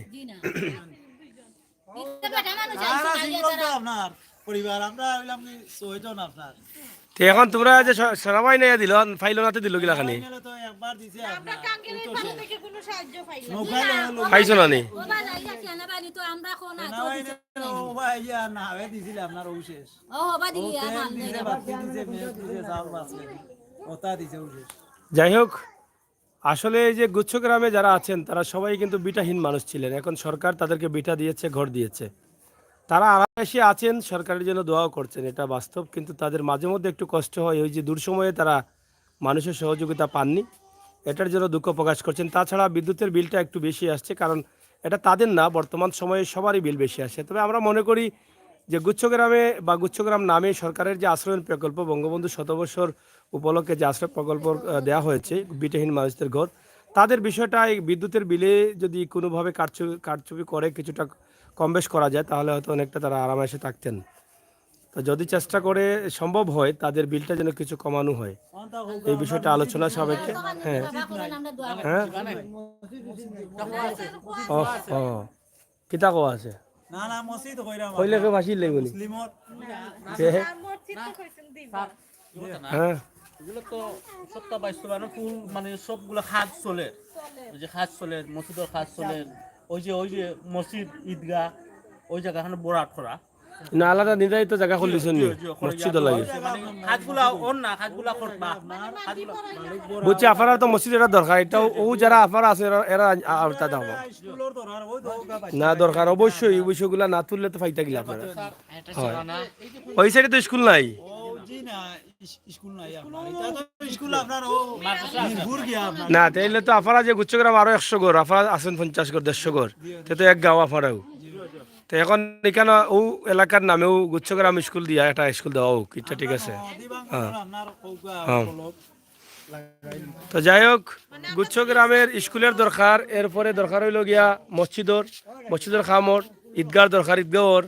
আপনার পরিবার আমরা হইলাম কি 6 জন আপনার তো এখন তোমরা যে সেনাবাহিনী দিল ফাইল নাতে দিল গিলা খানি নাইলে তো একবার দিছে আপনার কোনো সাহায্য পাই না নৌকা লইয়া পাইছো না নি? ওবা ইয়া না হয়ে দিছিল আপনার ও শেষ দিছে বাতি দিছে মেয়ে দিছে চাউল বাঁচলে ওটা দিছে ও শেষ। যাই হোক, আসলে এই যে গুচ্ছ গ্রামে যারা আছেন তারা সবাই কিন্তু বিটাহীন মানুষ ছিলেন, এখন সরকার তাদেরকে বিটা দিয়েছে, ঘর দিয়েছে, তারা আরামসে আছেন, সরকারের জন্য দোয়াও করছেন, এটা বাস্তব। কিন্তু তাদের মাঝে মধ্যে একটু কষ্ট হয়, ওই যে দূর সময়ে তারা মানুষের সহযোগিতা পাননি, এটার জন্য দুঃখ প্রকাশ করছেন। তাছাড়া বিদ্যুতের বিলটা একটু বেশি আসছে, কারণ এটা তাদের না, বর্তমান সময়ে সবারই বিল বেশি আসে। তবে আমরা মনে করি যে গুচ্ছগ্রামে বা গুচ্ছগ্রাম নামে সরকারের যে আশ্রয়ন প্রকল্প, বঙ্গবন্ধু শতবর্ষর উপলক্ষে যে আশ্রয় প্রকল্প দেওয়া হয়েছে বিটাহীন মানুষদের ঘর, তাদের বিষয়টা এই বিদ্যুতের বিলে যদি কোনোভাবে কারচুপি করে কিছুটা কম বেশ করা যায় তাহলে হয়তো অনেকটা তারা আরামে থাকতেন। তো যদি চেষ্টা করে সম্ভব হয় তাদের বিলটা যেন কিছু কমানো হয়, এই বিষয়টা আলোচনা সবাইকে। হ্যাঁ হ্যাঁ ও ও কিতা কোয়া আছে না না মসজিদ কইরা কইলে কেউ ভাসিল লাগবনি মুসলিমত হ্যাঁ এগুলো তো সপ্তাহ 22 মানে ফুল মানে সবগুলো কাজ চলে, ওই যে কাজ চলে, মসজিদের কাজ চলে, ওই যে মসজিদ ঈদগাহ ওই জায়গাখানে বরাট করা না আলাদা নির্ধারিত জায়গা খুলিছেন নি মসজিদ লাগে মানে কাজগুলা অন না কাজগুলা করবা বুঝছি আপনারা তো মসজিদ এটা দরকার, এটা ও যারা আপনারা আছে এরা আওতা দাও স্কুলের তো আর ওই তো না দরকার অবশ্যই এই বিষয়গুলা না তুললে তো ফাইটা গেলে আপনারা হয় ওই সাইডে তো স্কুল নাই ও জি না স্কুল নাই আপনার এটা তো স্কুল আপনার ও মিরপুর গিয়া আপনার না তাইলে তো আপনারা যে গুচ্ছগ্রাম আরো 100 ঘর আপনারা আছেন 50 ঘর 150 ঘর তে তো এক গাঁও আপনারাও তো এখন এখানে ও এলাকার নামেও গুচ্ছগ্রাম স্কুল দিয়া একটা স্কুল দেওয়া হোক, এটা ঠিক আছে। হ্যাঁ আপনার কৌকা হ্যাঁ বলক তো যাই হোক গুচ্ছগ্রামের স্কুলের দরকার, এরপরে দরকার হইল গিয়া মসজিদের খামর, ঈদগার দরকার ঈদগাহর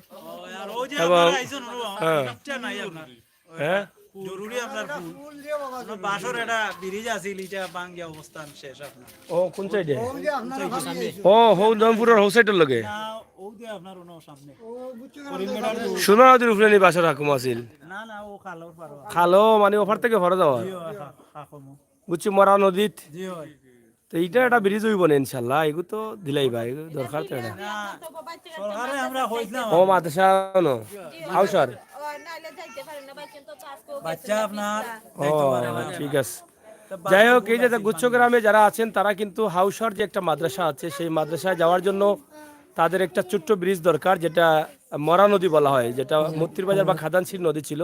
আর ওই যে এবং আপনার আইছেন হ্যাঁ এটা নাই আপনার হ্যাঁ জরুরি আপনার ফুল আপনার বাসর এটা ব্রিজ আছিল এটা ভাঙ্গিয়া অবস্থান শেষ আপনার ও কোন সাইডে ও যে আপনারা খালি ও হৌদমপুরের হৌ সাইডের লগে না ও যে আপনার ওনো সামনে ও বুঝছো কেন সোনা নদীর উপরে নি বাসর হাকুম আছিল না না ও খালোর পারো খালো মানে ওপার থেকে ভরা যাওয়া জি হয় খাকমু বুঝছি মরা নদীত জি হয় তো এইটা একটা ব্রিজ হইব না ইনশাল্লাহ, এগুলো তো দিলাই ভাই এগুলো দরকার তো এটা না সরকারে আমরা কইছিলাম ও মাদ্রাসা নো হাউসার বাচ্চা আপনার ও ঠিক আছে। যাই হোক এই যে গুচ্ছগ্রামে যারা আছেন তারা কিন্তু হাউসার যে একটা মাদ্রাসা আছে সেই মাদ্রাসায় যাওয়ার জন্য তাদের একটা ছোট্ট ব্রিজ দরকার, যেটা মরা নদী বলা হয়, যেটা মূর্তির বা খাদানশীল নদী ছিল।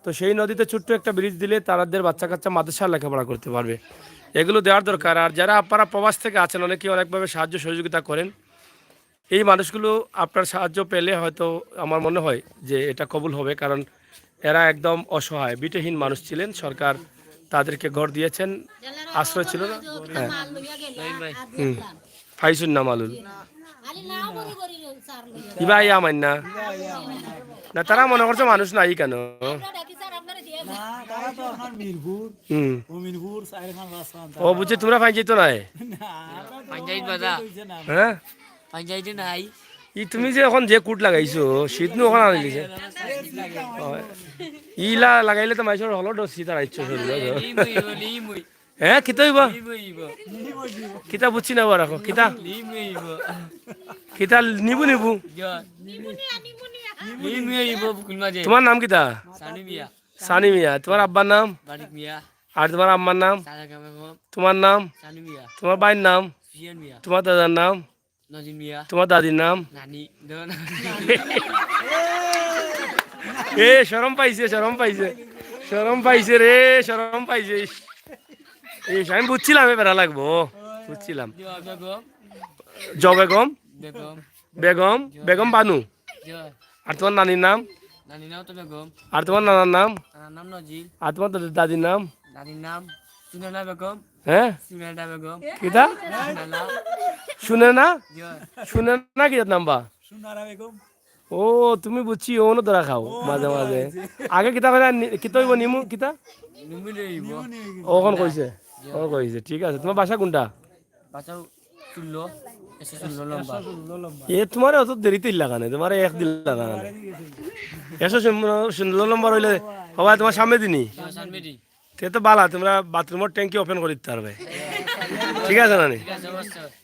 তো সেই নদীতে ছোট্ট একটা ব্রিজ দিলে তাদের বাচ্চা কাচ্চা মাদ্রাসার লেখাপড়া করতে পারবে, এগুলো দেওয়ার দরকার। আর যারা আপনারা প্রবাস থেকে আছেন অনেকেই অনেকভাবে সাহায্য সহযোগিতা করেন, এই মানুষগুলো আপনার সাহায্য পেলে হয়তো আমার মনে হয় যে এটা কবুল হবে, কারণ এরা একদম অসহায় বিটেহীন মানুষ ছিলেন, সরকার তাদেরকে ঘর দিয়েছেন, আশ্রয় ছিল না। হ্যাঁ ফাইসুন না মালুল ইবা ইয়া মাইন না না তারা মনে করছে মানুষ নাই কেন। না তারা তো আপনার মিরপুর হুম ও মিরপুর সাইরখান রাস্তা ও বুঝছি তোমরা ফাইন যেত না পঞ্চায়েত বাজা হ্যাঁ পঞ্চায়েত নাই তুমি যে এখন যে কুট লাগাইছো শীত নো ওখানে আনি দিছে ইলা লাগাইলে তো মাইসর হলো শীত আর ইচ্ছা হ্যাঁ কিতা হইব কিতা বুঝছি না রাখো কিতা কিতা নিবু নিবু তোমার নাম কিতা সানি মিয়া, তোমার আব্বার নাম আর তোমার আম্মার নাম, তোমার নাম, তোমার ভাইয়ের নাম, তোমার দাদার নাম, তোমার দাদির নাম। এ শরম পাইছে শরম পাইছে শরম পাইছে রে শরম পাইছে। আমি বুঝছিলাম বেড়া লাগবো বুঝছিলাম। জ বেগম বেগম বেগম বানু আর তোমার নানির নাম আর তোমার নানার নাম আর তোমার দাদির নাম হ্যাঁ কিতা শুনে না শুনে না কিতার নাম বা সুনারা বেগম ও তুমি বুঝছি ও ধরা খাও মাঝে মাঝে আগে কিতা কিতা হইব নিমু কিতা ওখন কইছে ও কইছে ঠিক আছে। তোমার বাসা কোনটা? এ তোমার অত দেরিতে লাগানে তোমার একদিন লাগানে 116 নম্বর হইলে সবাই তোমার সামনে দিনই সে তো বালা তোমরা বাথরুমের ট্যাঙ্কি ওপেন করে দিতে পারবে ঠিক আছে না?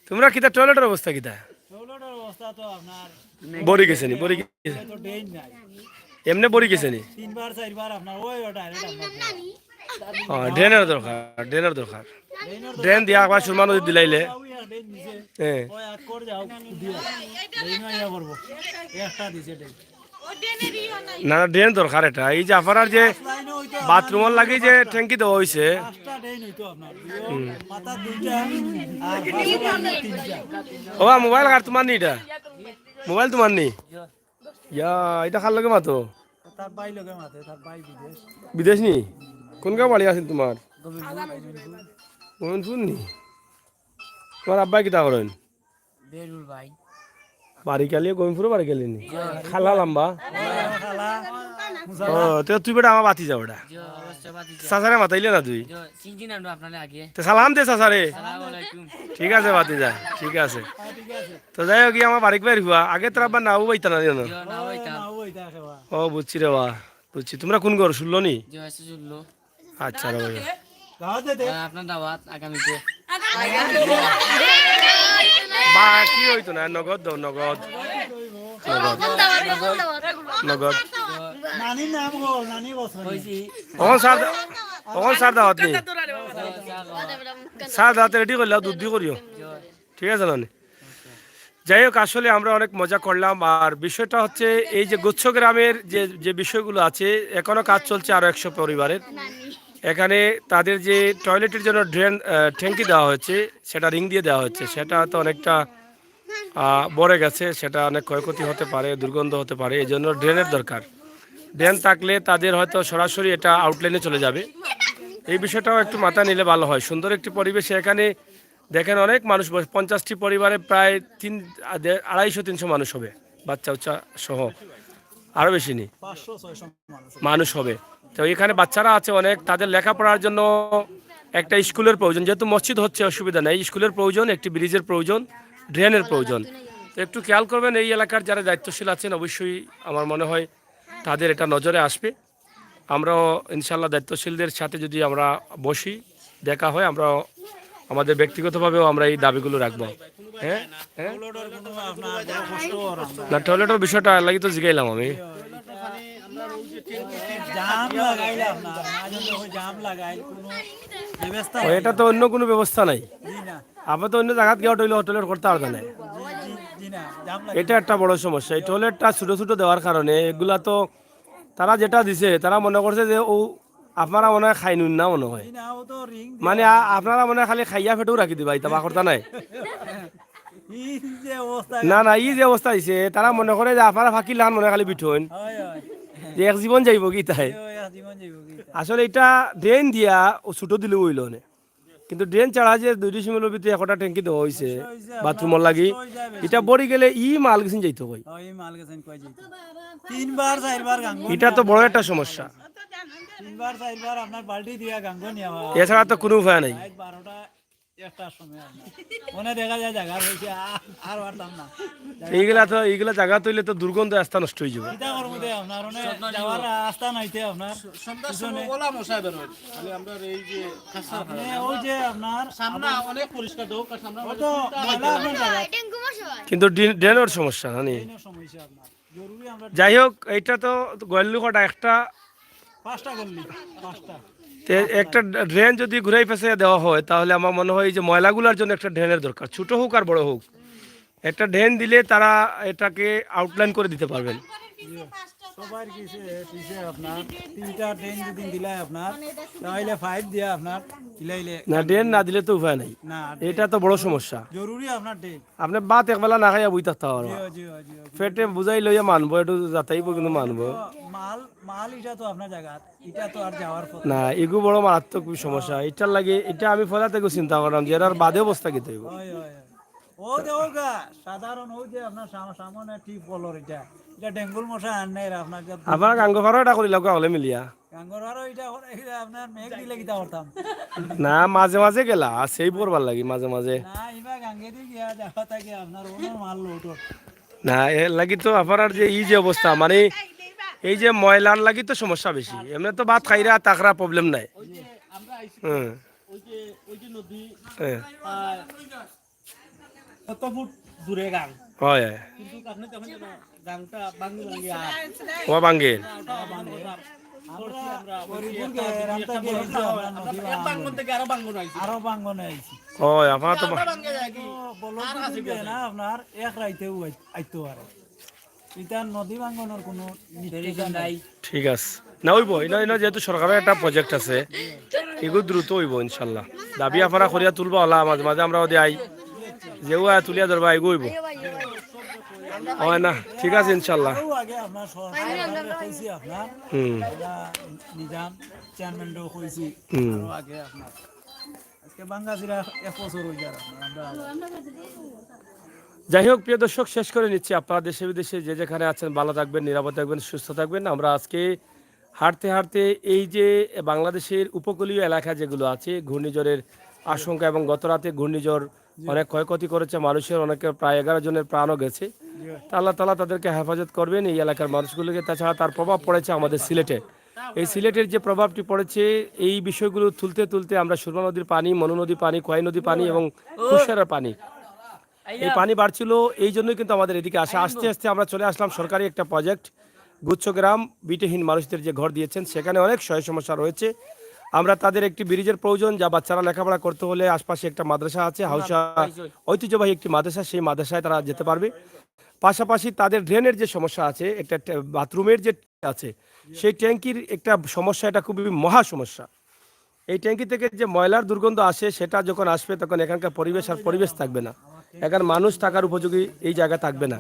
তোমরা কিতা টয়লেটের অবস্থা কিতা টয়লেটের অবস্থা তো আপনার বড়ি গেছে নি বড়ি গেছে তো ড্রেন নাই এমনি বড়ি গেছে নি তিনবার চারবার আপনার ওই ডাইরেক্ট আপনার ড্রেনের দরকার ড্রেনের দরকার ড্রেন দিয়া একবার সুরমা নদী দিলাইলে হ্যাঁ ওই এক করে যাও দিয়া ড্রেন ইয়া করব একটা দিছে ড্রেন না না ড্রেন দরকার এটা এই যে আপনার যে বাথরুমের লাগে যে ট্যাঙ্কি দেওয়া হয়েছে পাঁচটা ড্রেন হইতো আপনার মাথা দুইটা আর তিনটা ও মোবাইল কার তোমার নি এটা মোবাইল তোমার নি ইয়া এটা কার লগে মাতো তার ভাই লগে মাথে তার ভাই বিদেশ বিদেশ নি কোন গাঁও বাড়ি আছে তোমার? গোবিন্দপুর নি। তোমার আব্বা কিতা করেন? বাড়ি গেলে গোবিন্দপুরে বাড়ি গেলে নি খালা লম্বা খালা ও তো তুই বেটা আমার বাতি যাও ওটা जो अवश्य बात है চাচারে মাতাইলে না তুই जो सिंजी नाम अपना आगे তো সালাম দে চাচারে सलाम वालेकुम ঠিক আছে বাতি যা ঠিক আছে তো যাই হোক আমার বাড়ি বাইর হুয়া আগে তোর আবার নাও বাইতা না জানো जो ना होता ওইটা খেবা ও বুঝছি রে বা বুঝছি তোমরা কোন ঘর শুনলো নি जो ऐसे सुन लो আচ্ছা রে ভাই দাও দে अपना दावत आगामी पे বা কি হইতো না নগদ দাও নগদ নগদ নানির নাম বল নানি বছর অকন স্যার দাওয়াত নি স্যার দাওয়াত রেডি করলে দুধ দিয়ে করিও ঠিক আছে না যাই হোক আসলে আমরা অনেক মজা করলাম আর বিষয়টা হচ্ছে এই যে গুচ্ছ গ্রামের যে যে বিষয়গুলো আছে এখনো কাজ চলছে আরো 100 পরিবারের এখানে তাদের যে টয়লেটের জন্য ড্রেন ট্যাঙ্কি দেওয়া হয়েছে সেটা রিং দিয়ে দেওয়া হচ্ছে সেটা তো অনেকটা বড়ে গেছে সেটা অনেক ক্ষয়ক্ষতি হতে পারে দুর্গন্ধ হতে পারে এই জন্য ড্রেনের দরকার ড্রেন থাকলে তাদের হয়তো সরাসরি এটা আউটলাইনে চলে যাবে এই বিষয়টাও একটু মাথা নিলে ভালো হয় সুন্দর একটি পরিবেশে এখানে দেখেন অনেক মানুষ 50টি পরিবারে প্রায় 250-300 মানুষ হবে বাচ্চা উচ্চা সহ আরও বেশি নেই 500-600 মানুষ হবে তো এখানে বাচ্চারা আছে অনেক তাদের লেখাপড়ার জন্য একটা স্কুলের প্রয়োজন যেহেতু মসজিদ হচ্ছে অসুবিধা নেই স্কুলের প্রয়োজন একটি ব্রিজের প্রয়োজন ড্রেনের প্রয়োজন তো একটু খেয়াল করবেন এই এলাকার যারা দায়িত্বশীল আছেন অবশ্যই আমার মনে হয় তাদের এটা নজরে আসবে আমরাও ইনশাল্লাহ দায়িত্বশীলদের সাথে যদি আমরা বসি দেখা হয় আমরা আমাদের ব্যক্তিগতভাবেও আমরা এই দাবিগুলো রাখবো হ্যাঁ হ্যাঁ আপনার বড় কষ্ট আর আমরা না টয়লেটের বিষয়টা লাগি তো জিগাইলাম আমি জাম লাগাইলে আপনার মাঝে যখন জাম লাগাই কোনো ব্যবস্থা ও, এটা তো অন্য কোনো ব্যবস্থা নাই জি না আমরা তো অন্য জায়গাত গিয়ে টয়লেট করতে পারবে না জি না জাম এটা একটা বড় সমস্যা এই টয়লেটটা ছোটো ছোটো দেওয়ার কারণে এগুলা তো তারা যেটা দিছে তারা মনে করছে যে ও আপনারা মনে হয় খাই নুন না মনে হয় জি না ও তো রিং মানে আপনারা মনে হয় খালি খাইয়া ফেটেও রাখি দিবা এটা বা কথা নাই ই যে অবস্থা না না এই যে অবস্থা দিছে তারা মনে করে যে আপনারা ফাঁকি লান মনে হয় খালি বিঠোন হয় হয় যে এক জীবন যাইব কি তাই জীবন যাইব কি আসলে এটা ড্রেন দিয়া ও ছুটো দিলে হইল না কিন্তু ড্রেন ছাড়া যে 2 ডিসিমেলের ভিতরে একটা ট্যাঙ্কি দেওয়া হয়েছে বাথরুমের লাগি এটা বড়ি গেলে ই মাল গেছেন যাইতে কই ওই মাল গেছেন কই যাইতো তিনবার চারবার গাঙ্গ এটা তো বড় একটা সমস্যা তিনবার চারবার আপনার বালতি দিয়া গাঙ্গ নিয়া এছাড়া তো কোনো উপায় নাই 12টা একটা সময় মনে দেখা যায় জায়গা হইছে আর পারতাম না এইগুলা জায়গা তৈলে তো দুর্গন্ধ রাস্তা নষ্ট হয়ে যাবে এটা করব দে আপনার ওনে যাওয়ার রাস্তা নাইতে আপনার সন্ধ্যার সময় ওলা মশাই বের হয় খালি আমরা এই যে খাসা আপনি ওই যে আপনার সামনে অনেক পরিষ্কার দেও সামনে ও তো ময়লা আপনার জায়গা কিন্তু ড্রেনের সমস্যা জানি কোনো সমস্যা আপনার জরুরি আমরা যাই হোক এইটা তো গল্লুকটা একটা 5টা করলি 5টা একটা ড্রেন যদি ঘুরাই ফেসে দেওয়া হয় তাহলে আমার মনে হয় যে ময়লাগুলোর জন্য একটা ড্রেনের দরকার ছোট হোক আর বড় হোক একটা ড্রেন দিলে তারা এটাকে আউটলাইন করে দিতে পারবেন সবার কিসে আপনার 3টা ট্রেন যদি দিলাই আপনার তাহলে 5 দিয়া আপনার দিলাইলে না ড্রেন না দিলে তো উপায় নাই না এটা তো বড় সমস্যা জরুরি আপনার ট্রেন আপনি ভাত একবেলা না খাইয়া বই থাকতে পারবো জি জি পেটে বুঝাই লইয়া মানবো একটু যাতাইব কিন্তু মানবো মাল মাল এটা তো আপনার জায়গা এটা তো আর যাওয়ার পথ না এগু বড় মারাত্মক সমস্যা এটার লাগে এটা আমি ফলা থেকে চিন্তা করলাম যে এর বাদে অবস্থা কি হইব হয় হয় ও দেওগা সাধারণ ও যে আপনার সামনে টিপ কলর এটা ডেঙ্গুর মশা আন নাই আপনাকে আপনার গাঙ্গ ফারো এটা করি লগা হলে মিলিয়া গাঙ্গর আরো এটা আপনার মেঘ দিলে কিতা করতাম না মাঝে মাঝে গেলা সেই পড়বার লাগি মাঝে মাঝে না ইবা গাঙ্গে দি গিয়া যাওয়া থাকে আপনার ওনার মাল লোটো না এর লাগি তো আপনার যে এই যে অবস্থা মানে এই যে ময়লার লাগি তো সমস্যা বেশি এমনি তো ভাত খাইরা তাকরা প্রবলেম নাই আমরা আইছি হুম ওই যে নদী হ্যাঁ কত ফুট দূরে গাং হয় হয় কিন্তু আপনি তেমন গাংটা বাঙ্গি বাঙ্গি আর ও বাঙ্গের আরো বাঙ্গনে আইছি হয় আপনার তো না আপনার এক রাইতেও আইতো পারে এটা নদী বাঙ্গনের কোনো নির্দেশন নাই ঠিক আছে না হইব এটা যেহেতু সরকারের একটা প্রজেক্ট আছে এগুলো দ্রুত হইব ইনশাল্লাহ দাবি আপনারা করিয়া তুলবা হলা মাঝে মাঝে আমরা ওদের আই যেও তুলিয়া ধরবা এগো হইব হয় না ঠিক আছে ইনশাল্লাহ আগে আপনার সরকার কইছি আপনার নিজাম চেয়ারম্যানও কইছি আরো আগে আপনার আজকে বাঙ্গাসিরা 1 বছর হই যারা আমরা যাই হোক প্রিয় দর্শক শেষ করে নিচ্ছি আপনারা দেশে বিদেশে যে যেখানে আছেন ভালো থাকবেন নিরাপদ থাকবেন সুস্থ থাকবেন আমরা আজকে হাঁটতে হাঁটতে এই যে বাংলাদেশের উপকূলীয় এলাকা যেগুলো আছে ঘূর্ণিঝড়ের আশঙ্কা, এবং গত রাতে ঘূর্ণিঝড় অনেক ক্ষয়ক্ষতি করেছে মানুষের, অনেকের প্রায় 11 জনের প্রাণও গেছে। তা আল্লাহ তাআলা তাদেরকে হেফাজত করবেন এই এলাকার মানুষগুলোকে। তাছাড়া তার প্রভাব পড়েছে আমাদের সিলেটে। এই সিলেটের যে প্রভাবটি পড়েছে এই বিষয়গুলো তুলতে তুলতে আমরা সুরমা নদীর পানি, মনু নদীর পানি, খোয়াই নদীর পানি এবং কুশিয়ারার পানি, এই পানি বাড়ছিল, এই জন্যই কিন্তু আমাদের এদিকে আসা। আস্তে আস্তে আমরা চলে আসলাম সরকারি একটা প্রজেক্ট গুচ্ছগ্রাম, বিটেহীন মানুষদের যে ঘর দিয়েছেন সেখানে অনেক সমস্যা রয়েছে। আমরা তাদের একটি ব্রিজের প্রয়োজন, যা বাচ্চারা লেখাপড়া করতে হলে আশপাশে একটা মাদ্রাসা আছে, হাউসা ঐতিহ্যবাহী একটি মাদ্রাসা, সেই মাদ্রাসায় তারা যেতে পারবে। পাশাপাশি তাদের ড্রেনের যে সমস্যা আছে, একটা বাথরুমের যে আছে সেই ট্যাঙ্কির একটা সমস্যা, এটা খুবই মহা সমস্যা। এই ট্যাঙ্কি থেকে যে ময়লার দুর্গন্ধ আসে সেটা যখন আসবে তখন এখানকার পরিবেশ আর পরিবেশ থাকবে না, এখানে মানুষ থাকার উপযোগী এই জায়গা থাকবে না।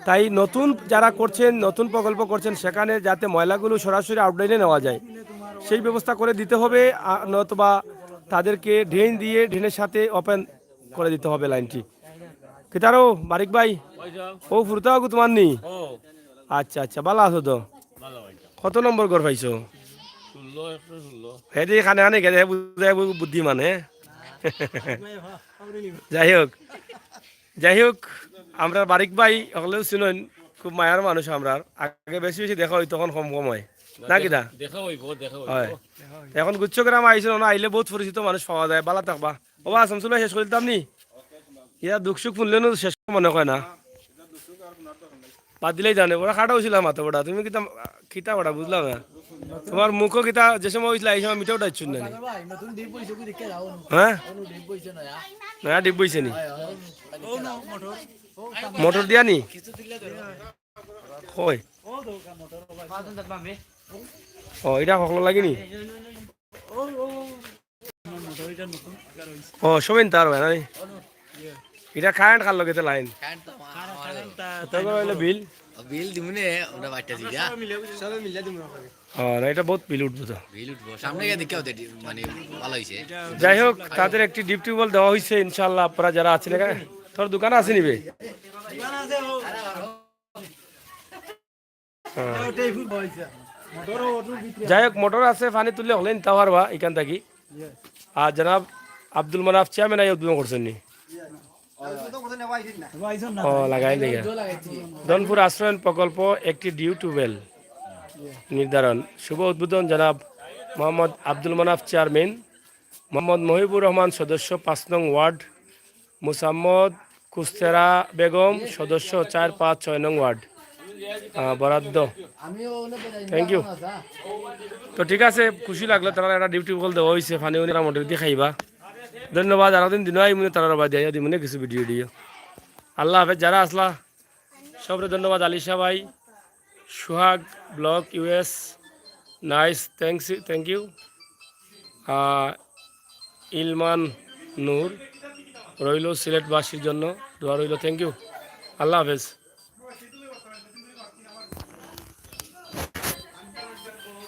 তাই নতুন যারা করছেন, নতুন প্রকল্প করছেন, সেখানে যাতে ময়লাগুলো সরাসরি আউটলাইনে নেওয়া যায় সেই ব্যবস্থা করে দিতে হবে, নতুবা তাদেরকে ড্রেন দিয়ে ড্রেনের সাথে ওপেন করে দিতে হবে লাইনটি। কিতারো বারিক ভাই ও ফুরতাও তোমার নি? আচ্ছা আচ্ছা, ভালো আছো তো? কত নম্বর ঘর পাইছো? হেদি খানে খানে গেলে বুঝাই বুদ্ধিমান। হ্যাঁ যাই হোক আমরা বারিক ভাই হলেও শুনেন খুব মায়ার মানুষ। আমরা আগে বেশি বেশি দেখা হয়, তখন কম কম হয় না কিনা? হয়। এখন গুচ্ছগ্রাম আইসো না, আইলে বহুত পরিচিত মানুষ পাওয়া যায়। বালা থাকবা ও আসাম চলে শেষ করে দিতাম নি, ইয়া দুঃখ সুখ শুনলে শেষ মনে হয় না, বাদ দিলেই জানে। ওরা খাটা হয়েছিল মাথা বড়া, তুমি কিতা খিতা বড়া বুঝলাম না। তোমার মুখও কিতা যে সময় হয়েছিল এই সময় মিঠা উঠাইছুন না? হ্যাঁ নয়া ডিপ বইছে নি? মোটর দিয়া নি? হয় ও, এটা সকল লাগেনি? ও সবেন তার হয় না? এটা কারেন্ট খার লগে লাইন বিল বিল দিমুনে ওটা বাইটা দিগা সবে মিলে দিমু না, এটা বহুত বিল উঠবো তো। বিল উঠবো সামনে গিয়ে দেখেও মানে ভালো হইছে। যাই হোক তাদের একটি ডিপ টিউবওয়েল দেওয়া হয়েছে ইনশাল্লাহ। আপনারা যারা আছেন এখানে, তোর দোকান আছে নিবে? যাই হোক মোটর আছে, পানি তুললে হলেন তা পারবা এখান থাকি। আর জনাব আব্দুল মানাফ চেয়ারম্যান আই উদ্বোধন করছেন নি? ও লাগাই দেখে ধনপুর আশ্রয়ন প্রকল্প একটি ডিউ টিউবওয়েল নির্ধারণ, শুভ উদ্বোধন জনাব মোহাম্মদ আব্দুল মানাফ চেয়ারম্যান, মোহাম্মদ মহিবুর রহমান সদস্য 5 নং ওয়ার্ড, মুসাম্মদ কুস্তেরা বেগম সদস্য 4, 5, 6 নং ওয়ার্ড বরাদ্দ। Thank you. তো ঠিক আছে, খুশি লাগলো তারা একটা ডিউটি বল দেওয়া হয়েছে, ফানি উনি মোটর দিয়ে খাইবা। ধন্যবাদ। আরো দিন দিন মনে তারা বাদ দিয়ে মনে কিছু ভিডিও দিও। আল্লাহ হাফেজ। যারা আসলা সবরে ধন্যবাদ। আলিশা ভাই, Suhag block US, nice, thank you. ইলমান নূর রইল সিলেটবাসীর জন্য দোয়া রইল, থ্যাংক ইউ। আল্লাহ হাফেজ।